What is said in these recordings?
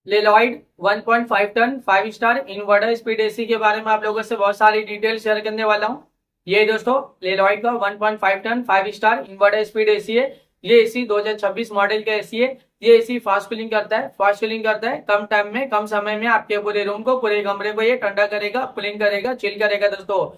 लेलॉइड 1.5 ton 5 star inverter speed AC के बारे में आप लोगों से बहुत सारी डिटेल शेयर करने वाला हूँ। ये दोस्तों लेलॉइड का 1.5 ton 5 star inverter speed AC है। ये एसी 2026 मॉडल का एसी है। ये एसी फास्ट कूलिंग करता है, कम टाइम में कम समय में आपके पूरे रूम को, पूरे कमरे को ये ठंडा करेगा, कूलिंग करेगा, चिल करेगा। दोस्तों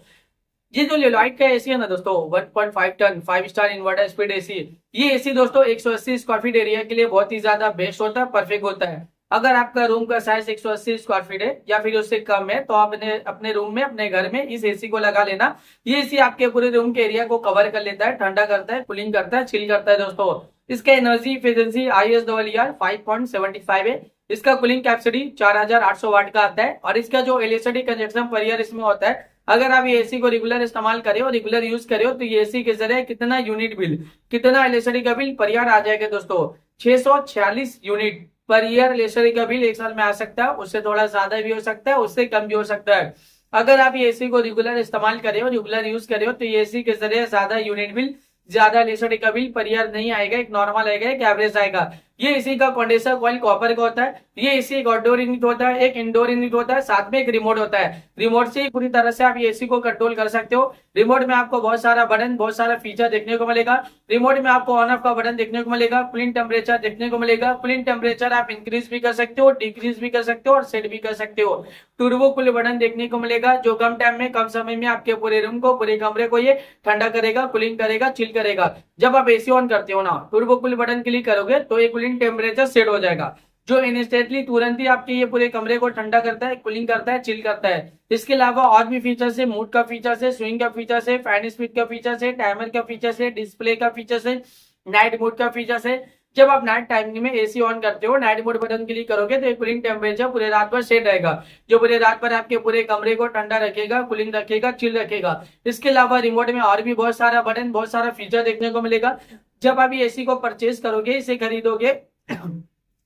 ये जो लेलॉइड का एसी है ना दोस्तों, 1.5 ton 5 star inverter speed AC, ये एसी दोस्तों 180 स्क्वायर फीट एरिया के लिए बहुत ही ज्यादा बेस्ट होता है, परफेक्ट होता है। अगर आपका रूम का साइज 180 स्क्वायर फीट है या फिर उससे कम है तो आप अपने रूम में, अपने घर में इस एसी को लगा लेना। ये एसी आपके पूरे रूम के एरिया को कवर कर लेता है, ठंडा करता है, कूलिंग करता है, चिल करता है। दोस्तों इसका एनर्जी एफिशिएंसी ISWR 5.75 है। इसका कूलिंग कैपेसिटी 4800 वाट का आता है और इसका जो एलईडी कंजप्शन पर ईयर इसमें होता है, अगर आप ये एसी को रेगुलर इस्तेमाल करें और रेगुलर यूज करें तो ये एसी के जरिए कितना यूनिट बिल, कितना एलईडी का बिल पर ईयर आ जाएगा दोस्तों, 646 यूनिट पर ईयर एलईडी का बिल एक साल में आ सकता है। उससे थोड़ा ज्यादा भी हो सकता है, उससे कम भी हो सकता है। अगर आप ये एसी को रेगुलर इस्तेमाल करें और रेगुलर यूज करें तो ये एसी के जरिए ज्यादा यूनिट बिल, ज्यादा एलईडी का बिल पर ईयर नहीं आएगा, एक नॉर्मल आएगा, एक एवरेज आएगा। ये एसी का कंडेंसर कॉइल कॉपर का होता है। ये एसी एक आउटडोर यूनिट होता है, एक इंडोर यूनिट होता है, साथ में एक रिमोट होता है। रिमोट से ही पूरी तरह से आप ये एसी को कंट्रोल कर सकते हो। रिमोट में आपको बहुत सारा बटन, बहुत सारा फीचर देखने को मिलेगा। रिमोट में आपको ऑन ऑफ का बटन देखने को मिलेगा, कूलिंग टेम्परेचर देखने को मिलेगा। कूलिंग टेम्परेचर आप इंक्रीज भी कर सकते हो, डिक्रीज भी कर सकते हो और सेट भी कर सकते हो। टर्बो कूल बटन देखने को मिलेगा जो कम टाइम में, कम समय में आपके पूरे रूम को, पूरे कमरे को ये ठंडा करेगा, कूलिंग करेगा, चिल करेगा। जब आप एसी ऑन करते हो ना, टर्बो कूल बटन क्लिक करोगे तो ये कूलिंग टेम्परेचर सेट हो जाएगा, जो इंस्टेंटली तुरंत ही आपके ये पूरे कमरे को ठंडा करता है, कूलिंग करता है, चिल करता है। इसके अलावा और भी फीचर्स है, मूड का फीचर्स है, स्विंग का फीचर्स है, फैन स्पीड का फीचर्स है, टाइमर का फीचर्स है, डिस्प्ले का फीचर्स है, नाइट मोड का फीचर्स है। जब आप नाइट टाइमिंग में एसी ऑन करते हो, नाइट मोड बटन क्लिक करोगे तो कूलिंग टेम्परेचर पूरे रात भर सेट रहेगा, जो पूरे रात भर आपके पूरे कमरे को ठंडा रखेगा, कूलिंग रखेगा, चिल रखेगा। इसके अलावा रिमोट में और भी बहुत सारा बटन, बहुत सारा फीचर देखने को मिलेगा। जब आप ये एसी को परचेज करोगे, इसे खरीदोगे,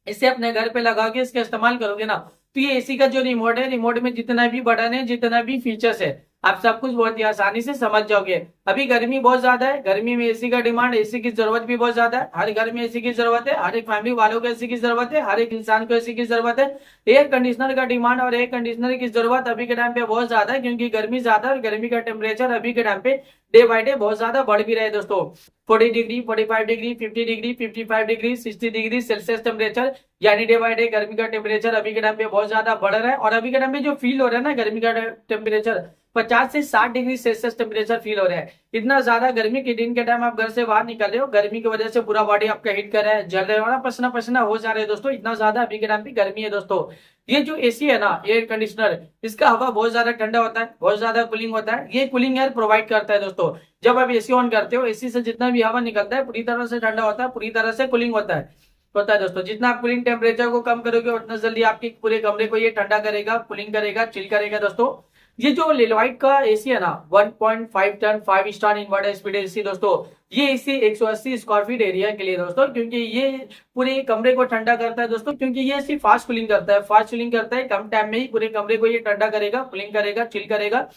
इसे अपने घर पे लगा के इसका इस्तेमाल करोगे ना, तो ये एसी का जो रिमोट है, रिमोट में जितना भी बटन है, जितना भी फीचर्स है, आप सब कुछ बहुत ही आसानी से समझ जाओगे। अभी गर्मी बहुत ज्यादा है, गर्मी में एसी का डिमांड, एसी की जरूरत भी बहुत ज्यादा है। हर घर में एसी की जरूरत है, हर एक फैमिली वालों को एसी की जरूरत है, हर एक इंसान को एसी की जरूरत है। एयर कंडीशनर का डिमांड और एयर कंडीशनर की जरूरत अभी के टाइम पे बहुत ज्यादा है, क्योंकि गर्मी ज्यादा है और गर्मी का टेम्परेचर अभी के टाइम पे डे बाय डे बहुत ज्यादा बढ़ भी रहे हैं दोस्तों। 40 degree, 45 degree, 50 degree, 55 degree, 60 degree Celsius temperature, यानी डे बाय डे गर्मी का टेम्परेचर अभी के टाइम पे बहुत ज्यादा बढ़ रहा है। और अभी के टाइम पे जो फील हो रहा है ना, गर्मी का टेम्परेचर 50 से 60 डिग्री सेल्सियस टेम्परेचर फील हो रहा है। इतना ज्यादा गर्मी के दिन के टाइम आप घर से बाहर निकल रहे हो, गर्मी की वजह से पूरा बॉडी आपका हिट कर रहा है, जल रहे हो ना, पसीना पसीना हो जा रहे हैं दोस्तों। इतना ज्यादा अभी के टाइम पे गर्मी है दोस्तों। ये जो एसी है ना, एयर कंडीशनर, इसका हवा बहुत ज्यादा ठंडा होता है, बहुत ज्यादा कूलिंग होता है। ये कूलिंग एयर प्रोवाइड करता है दोस्तों। जब आप एसी ऑन करते हो, एसी से जितना भी हवा निकलता है पूरी तरह से ठंडा होता है, पूरी तरह से कूलिंग होता है दोस्तों। जितना आप कूलिंग टेम्परेचर को कम करोगे उतना जल्दी आपके पूरे कमरे को ये ठंडा करेगा, कूलिंग करेगा, चिल करेगा दोस्तों। ये जो लेलॉइड का एसी है ना, 1.5 ton 5 star inverter speed AC दोस्तों, ये एसी 180 स्क्वायर फीट एरिया के लिए दोस्तों, क्योंकि ये पूरे कमरे को ठंडा करता है दोस्तों। क्योंकि ये एसी फास्ट कूलिंग करता है, कम टाइम में ही पूरे कमरे को ये ठंडा करेगा, कूलिंग करेगा, चिल करेगा।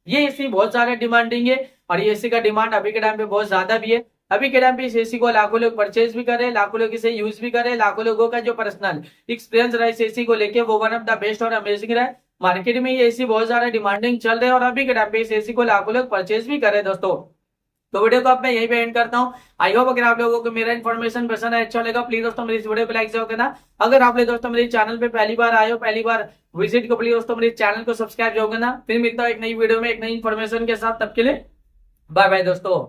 ये एसी बहुत ज्यादा डिमांडिंग है और ये एसी का डिमांड अभी के टाइम पे बहुत ज्यादा भी है। अभी के टाइम पे इस एसी को लाखों लोग परचेज भी करे, लाखों लोग इसे यूज भी करे, लाखों लोगों का जो पर्सनल एक्सपीरियंस रहा इस एसी को लेके वो वन ऑफ द बेस्ट और अमेजिंग रहा है। मार्केट में ये एसी बहुत ज्यादा डिमांडिंग चल रहे हैं और अभी के टाइम पे इस एसी को लाखों लोग परचेज भी करे दोस्तों। तो वीडियो को अब मैं यहीं पे एंड करता हूँ। आई होप अगर आप लोगों को मेरा इन्फॉर्मेशन पसंद है, अच्छा लगा, प्लीज दोस्तों मेरी इस वीडियो को लाइक जरूर करना। अगर आप दोस्तों मेरे चैनल पे पहली बार आए हो, पहली बार विजिट को, प्लीज दोस्तों मेरे चैनल को सब्सक्राइब जरूर करना। फिर मिलता है एक नई वीडियो में एक नई इन्फॉर्मेशन के साथ, तब के लिए बाय बाय दोस्तों।